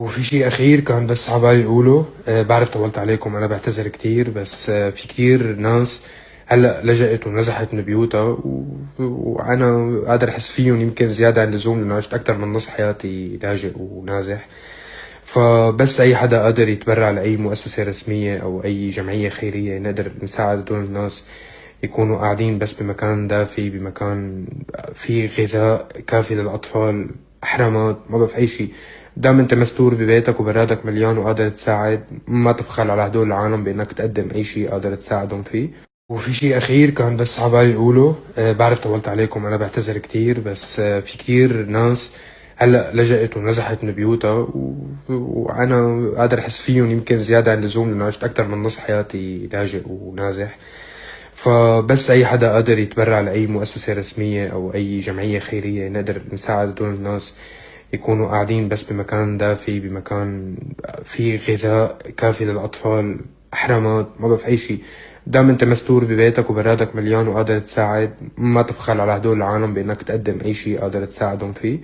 وفي شيء أخير كان بس عبالي أقوله. بعرف طولت عليكم، أنا بعتذر كتير، بس في كتير ناس هلأ لجأت ونزحت من بيوتها وأنا قادر أحس فيهم يمكن زيادة عن اللزوم، لأنه عشت أكتر من نص حياتي لاجئ ونازح. فبس أي حدا قادر يتبرع لأي مؤسسة رسمية أو أي جمعية خيرية نقدر نساعد هدول الناس يكونوا قاعدين بس بمكان دافي، بمكان فيه غذاء كافي للأطفال، أحرامات، ما بعرف أي شيء. دام أنت مستور ببيتك وبرادك مليان وقادر تساعد، ما تبخل على هدول العالم بأنك تقدم أي شيء قادر تساعدهم فيه. وفي شيء أخير كان بس عبالي أقوله. بعرف طولت عليكم، أنا بعتذر كتير، بس في كتير ناس هلأ لجأت ونزحت من بيوتها وأنا قادر أحس فيهم يمكن زيادة عن اللزوم، لأنه عشت أكتر من نص حياتي لاجئ ونازح. فبس أي حدا قادر يتبرع لأي مؤسسة رسمية أو أي جمعية خيرية نقدر نساعد هدول الناس يكونوا قاعدين بس بمكان دافي، بمكان فيه غذاء كافي للأطفال، أحرامات، ما بعرف أي شيء. دام أنت مستور ببيتك وبرادك مليان وقادر تساعد، ما تبخل على هدول العالم بأنك تقدم أي شيء قادر تساعدهم فيه.